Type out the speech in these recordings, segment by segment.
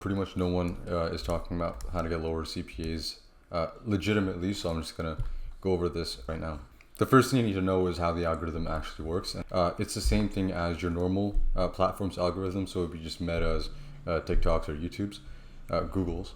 Pretty much no one is talking about how to get lower CPAs legitimately, so I'm just gonna go over this right now. The first thing you need to know is how the algorithm actually works. It's the same thing as your normal platform's algorithm, so it'd be just Meta's, TikTok's or YouTube's, Google's.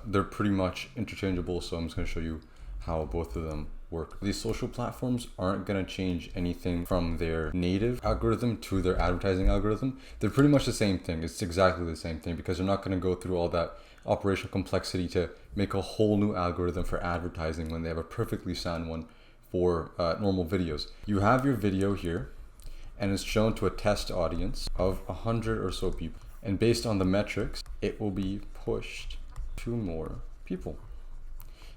They're pretty much interchangeable, so I'm just gonna show you how both of them work. These social platforms aren't gonna change anything from their native algorithm to their advertising algorithm. They're pretty much the same thing. It's exactly the same thing because they're not gonna go through all that operational complexity to make a whole new algorithm for advertising when they have a perfectly sound one for normal videos. You have your video here and it's shown to a test audience of 100 or so people. And based on the metrics, it will be pushed to more people.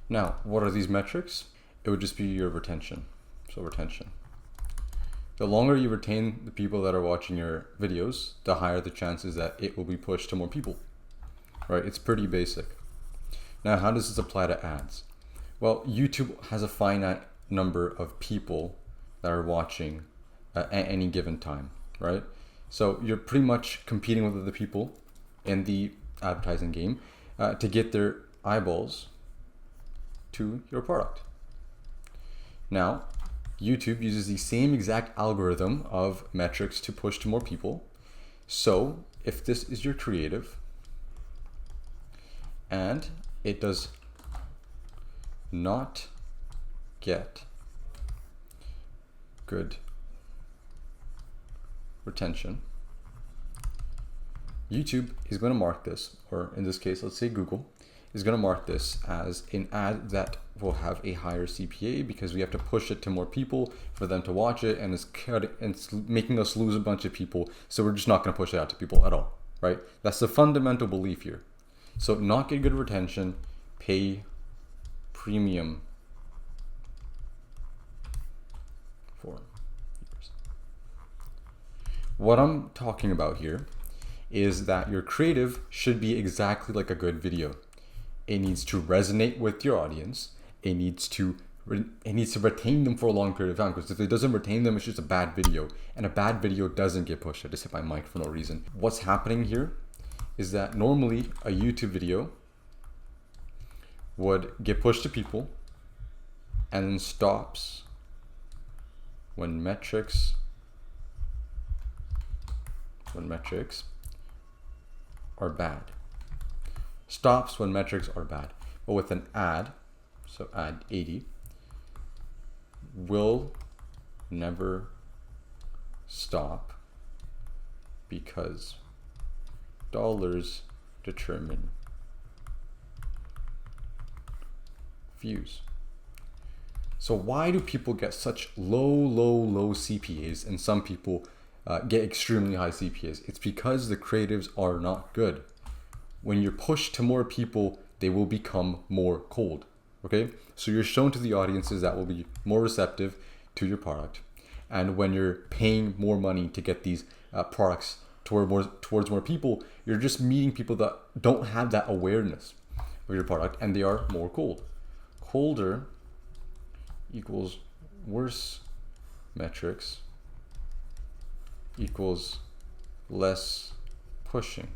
Now, what are these metrics? It would just be your retention. So retention. The longer you retain the people that are watching your videos, the higher the chances that it will be pushed to more people, right? It's pretty basic. Now, how does this apply to ads? Well, YouTube has a finite number of people that are watching at any given time, right? So you're pretty much competing with other people in the advertising game to get their eyeballs to your product. Now, YouTube uses the same exact algorithm of metrics to push to more people. So if this is your creative and it does not get good retention, YouTube is going to mark this, or in this case, let's say Google is going to mark this as an ad that will have a higher CPA because we have to push it to more people for them to watch it, and it's making us lose a bunch of people, so we're just not going to push it out to people at all, right? That's the fundamental belief here. So not get good retention, pay premium for viewers. What I'm talking about here is that your creative should be exactly like a good video. It needs to resonate with your audience. It needs to retain them for a long period of time, because if it doesn't retain them, it's just a bad video, and a bad video doesn't get pushed. I just hit my mic for no reason. What's happening here is that normally a YouTube video would get pushed to people and then stops when metrics are bad. Stops when metrics are bad. But with an ad, so ad 80, will never stop because dollars determine views. So why do people get such low CPAs and some people get extremely high CPAs? It's because the creatives are not good. When you're pushed to more people, they will become more cold, okay? So you're shown to the audiences that will be more receptive to your product. And when you're paying more money to get these products towards more people, you're just meeting people that don't have that awareness of your product, and they are more cold. Colder equals worse metrics equals less pushing.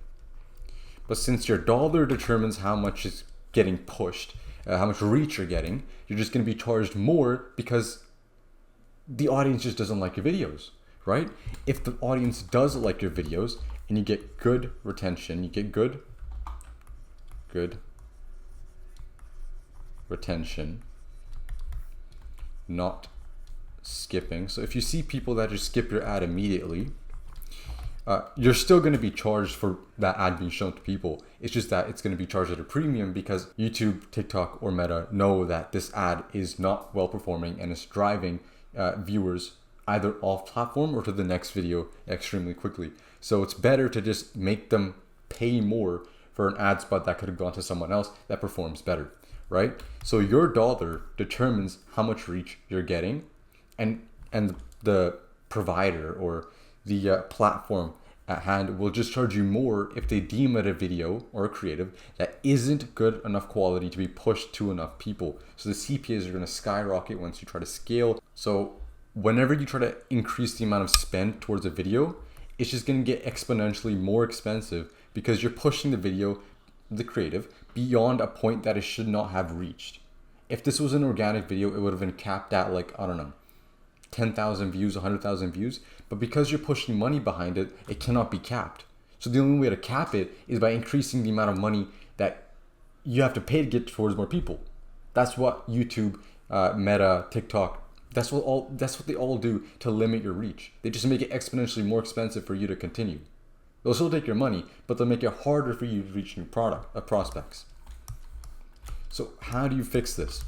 But since your dollar determines how much is getting pushed, how much reach you're getting, you're just going to be charged more because the audience just doesn't like your videos, right? If the audience does like your videos and you get good retention, you get good retention, not skipping. So if you see people that just skip your ad immediately, you're still going to be charged for that ad being shown to people. It's just that it's going to be charged at a premium because YouTube, TikTok, or Meta know that this ad is not well performing and it's driving viewers either off platform or to the next video extremely quickly. So it's better to just make them pay more for an ad spot that could have gone to someone else that performs better, right? So your dollar determines how much reach you're getting, and the provider or the platform at hand will just charge you more if they deem it a video or a creative that isn't good enough quality to be pushed to enough people. So the CPAs are going to skyrocket once you try to scale. So whenever you try to increase the amount of spend towards a video, it's just going to get exponentially more expensive because you're pushing the video, the creative, beyond a point that it should not have reached. If this was an organic video, it would have been capped at like, I don't know, 10,000 views, 100,000 views. But because you're pushing money behind it, it cannot be capped. So the only way to cap it is by increasing the amount of money that you have to pay to get towards more people. That's what YouTube, Meta, TikTok, that's what they all do to limit your reach. They just make it exponentially more expensive for you to continue. They'll still take your money, but they'll make it harder for you to reach new prospects. So how do you fix this?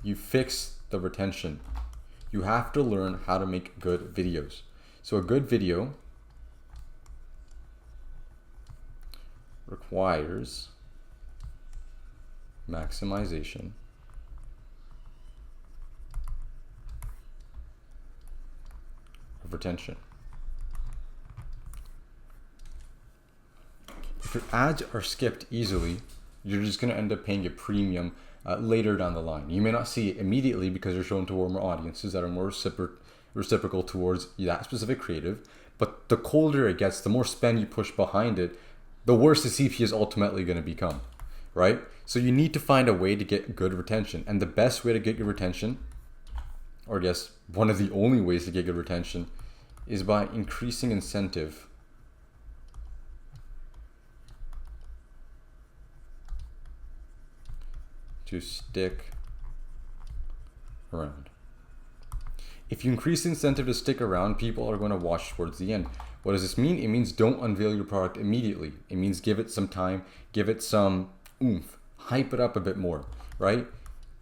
You fix the retention. You have to learn how to make good videos. So a good video requires maximization of retention. If your ads are skipped easily, you're just going to end up paying a premium later down the line. You may not see it immediately because you're shown to warmer audiences that are more reciprocal towards that specific creative, but the colder it gets, the more spend you push behind it, the worse the CPA is ultimately going to become, right? So you need to find a way to get good retention. And the best way to get good retention, or I guess one of the only ways to get good retention, is by increasing incentive to stick around. If you increase the incentive to stick around, people are going to watch towards the end. What does this mean? It means don't unveil your product immediately. It means give it some time, give it some oomph, hype it up a bit more, right?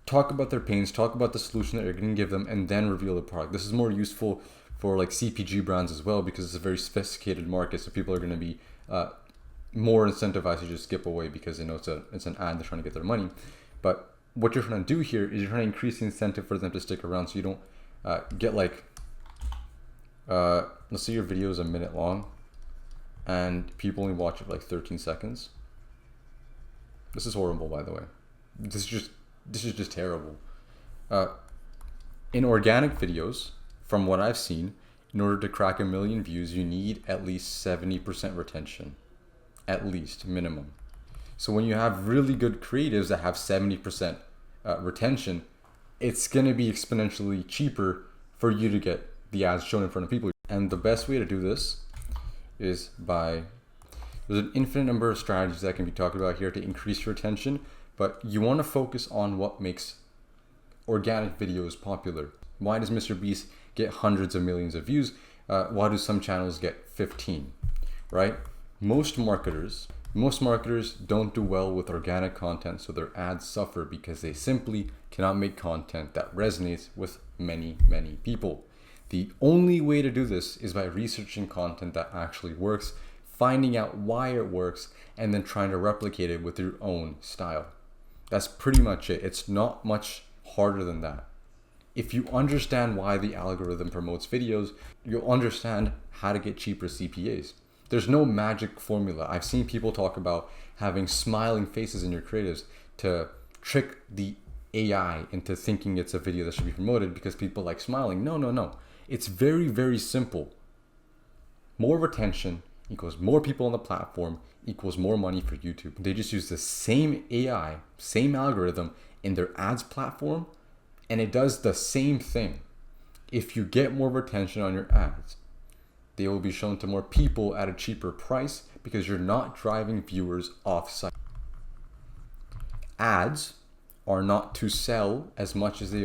Talk about their pains, talk about the solution that you're going to give them, and then reveal the product. This is more useful for like CPG brands as well, because it's a very sophisticated market, so people are going to be more incentivized to just skip away because they know it's an ad, they're trying to get their money. But what you're trying to do here is you're trying to increase the incentive for them to stick around, so you don't get like, let's say your video is a minute long and people only watch it for like 13 seconds. This is horrible, by the way. This is just terrible. In organic videos, from what I've seen, in order to crack 1 million views, you need at least 70% retention, at least minimum. So when you have really good creatives that have 70% retention, it's going to be exponentially cheaper for you to get the ads shown in front of people. And the best way to do this is there's an infinite number of strategies that can be talked about here to increase your retention, but you want to focus on what makes organic videos popular. Why does Mr. Beast get hundreds of millions of views? Why do some channels get 15, right? Most marketers don't do well with organic content, so their ads suffer because they simply cannot make content that resonates with many, many people. The only way to do this is by researching content that actually works, finding out why it works, and then trying to replicate it with your own style. That's pretty much it. It's not much harder than that. If you understand why the algorithm promotes videos, you'll understand how to get cheaper CPAs. There's no magic formula. I've seen people talk about having smiling faces in your creatives to trick the AI into thinking it's a video that should be promoted because people like smiling. No. It's very, very simple. More retention equals more people on the platform equals more money for YouTube. They just use the same AI, same algorithm in their ads platform, and it does the same thing. If you get more retention on your ads, they will be shown to more people at a cheaper price because you're not driving viewers off-site. Ads are not to sell as much as they